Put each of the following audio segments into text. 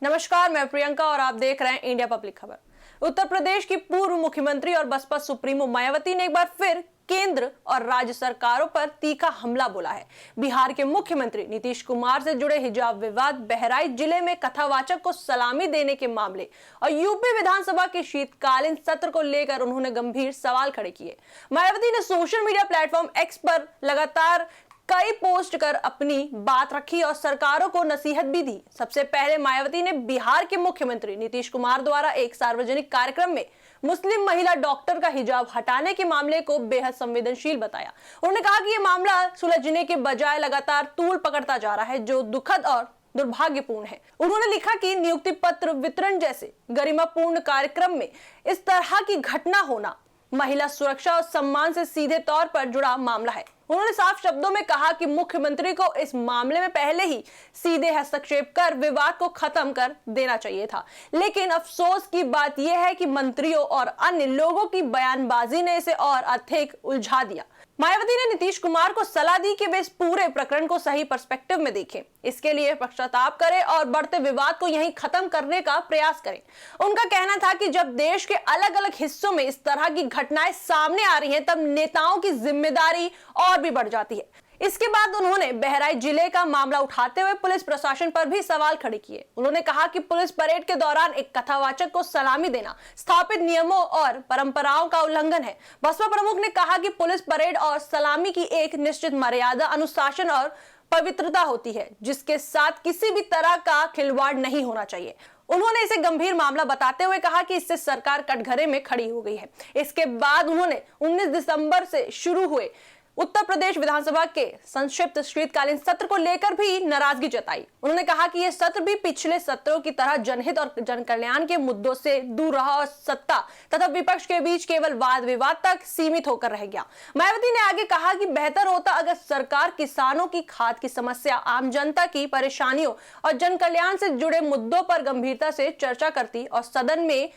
नमस्कार, मैं प्रियंका और आप देख रहे हैं इंडिया पब्लिक खबर। उत्तर प्रदेश की पूर्व मुख्यमंत्री और बसपा सुप्रीमो मायावती ने एक बार फिर केंद्र और राज्य सरकारों पर तीखा हमला बोला है। बिहार के मुख्यमंत्री नीतीश कुमार से जुड़े हिजाब विवाद, बहराइच जिले में कथावाचक को सलामी देने के मामले और यूपी विधानसभा के शीतकालीन सत्र को लेकर उन्होंने गंभीर सवाल खड़े किए। मायावती ने सोशल मीडिया प्लेटफॉर्म एक्स पर लगातार कई पोस्ट कर अपनी बात रखी और सरकारों को नसीहत भी दी। सबसे पहले मायावती ने बिहार के मुख्यमंत्री नीतीश कुमार द्वारा एक सार्वजनिक कार्यक्रम में मुस्लिम महिला डॉक्टर का हिजाब हटाने के मामले को बेहद संवेदनशील बताया। उन्होंने कहा कि यह मामला सुलझने के बजाय लगातार तूल पकड़ता जा रहा है, जो दुखद और दुर्भाग्यपूर्ण है। उन्होंने लिखा कि नियुक्ति पत्र वितरण जैसे गरिमापूर्ण कार्यक्रम में इस तरह की घटना होना महिला सुरक्षा और सम्मान से सीधे तौर पर जुड़ा मामला है। उन्होंने साफ शब्दों में कहा कि मुख्यमंत्री को इस मामले में पहले ही सीधे हस्तक्षेप कर विवाद को खत्म कर देना चाहिए था, लेकिन अफसोस की बात यह है कि मंत्रियों और अन्य लोगों की बयानबाजी ने इसे और अधिक उलझा दिया। मायावती ने नीतीश कुमार को सलाह दी कि वे इस पूरे प्रकरण को सही पर्सपेक्टिव में देखें, इसके लिए पश्चाताप करें और बढ़ते विवाद को यहीं खत्म करने का प्रयास करें। उनका कहना था कि जब देश के अलग अलग हिस्सों में इस तरह की घटनाएं सामने आ रही हैं, तब नेताओं की जिम्मेदारी और भी बढ़ जाती है। इसके बाद उन्होंने बहराइच जिले का मामला उठाते हुए पुलिस प्रशासन पर भी सवाल खड़े किए। उन्होंने कहा कि पुलिस परेड के दौरान एक कथावाचक को सलामी देना स्थापित नियमों और परंपराओं का उल्लंघन है। बसपा प्रमुख ने कहा कि पुलिस परेड और सलामी की एक निश्चित मर्यादा, अनुशासन और पवित्रता होती है, जिसके साथ किसी भी तरह का खिलवाड़ नहीं होना चाहिए। उन्होंने इसे गंभीर मामला बताते हुए कहा कि इससे सरकार कटघरे में खड़ी हो गई है। इसके बाद उन्होंने 19 दिसंबर से शुरू हुए उत्तर प्रदेश विधानसभा के संक्षिप्त शीतकालीन सत्र को लेकर भी नाराजगी जताई। उन्होंने कहा कि यह सत्र भी पिछले सत्रों की तरह जनहित और जनकल्याण के मुद्दों से दूर रहा और सत्ता तथा विपक्ष के बीच केवल वाद विवाद तक सीमित होकर रह गया। मायावती ने आगे कहा कि बेहतर होता अगर सरकार किसानों की खाद की समस्या, आम जनता की परेशानियों और जनकल्याण से जुड़े मुद्दों पर गंभीरता से चर्चा करती और सदन में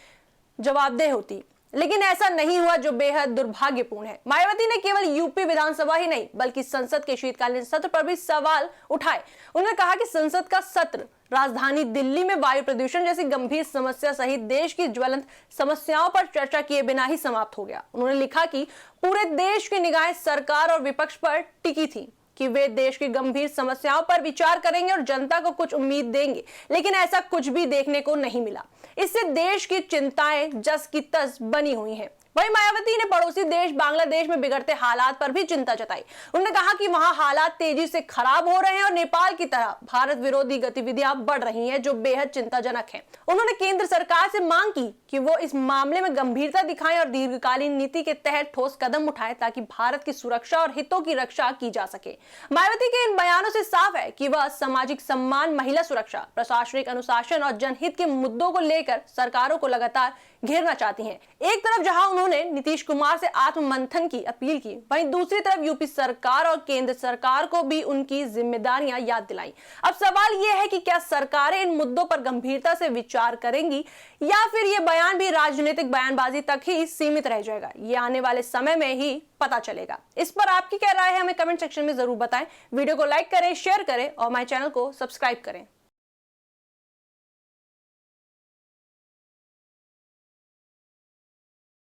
जवाबदेह होती, लेकिन ऐसा नहीं हुआ, जो बेहद दुर्भाग्यपूर्ण है। मायावती ने केवल यूपी विधानसभा ही नहीं बल्कि संसद के शीतकालीन सत्र पर भी सवाल उठाए। उन्होंने कहा कि संसद का सत्र राजधानी दिल्ली में वायु प्रदूषण जैसी गंभीर समस्या सहित देश की ज्वलंत समस्याओं पर चर्चा किए बिना ही समाप्त हो गया। उन्होंने लिखा कि पूरे देश की निगाहें सरकार और विपक्ष पर टिकी थी कि वे देश की गंभीर समस्याओं पर विचार करेंगे और जनता को कुछ उम्मीद देंगे, लेकिन ऐसा कुछ भी देखने को नहीं मिला। इससे देश की चिंताएं जस की तस बनी हुई हैं। वहीं मायावती ने पड़ोसी देश बांग्लादेश में बिगड़ते हालात पर भी चिंता जताई। उन्होंने कहा कि वहां हालात तेजी से खराब हो रहे हैं और नेपाल की तरह भारत विरोधी गतिविधियां बढ़ रही हैं, जो बेहद चिंताजनक है। उन्होंने केंद्र सरकार से मांग की कि वो इस मामले में गंभीरता दिखाएं और दीर्घकालीन नीति के तहत ठोस कदम उठाएं, ताकि भारत की सुरक्षा और हितों की रक्षा की जा सके। मायावती के इन बयानों से साफ है कि वह सामाजिक सम्मान, महिला सुरक्षा, प्रशासनिक अनुशासन और जनहित के मुद्दों को लेकर सरकारों को लगातार घेरना चाहती हैं। एक तरफ जहां उन्होंने नीतीश कुमार से आत्ममंथन की अपील की, वहीं दूसरी तरफ यूपी सरकार और केंद्र सरकार को भी उनकी जिम्मेदारियां याद दिलाई। अब सवाल यह है कि क्या सरकारें इन मुद्दों पर गंभीरता से विचार करेंगी या फिर यह बयान भी राजनीतिक बयानबाजी तक ही सीमित रह जाएगा। ये आने वाले समय में ही पता चलेगा। इस पर आपकी क्या राय है, हमें कमेंट सेक्शन में जरूर बताएं। वीडियो को लाइक करें, शेयर करें और हमारे चैनल को सब्सक्राइब करें।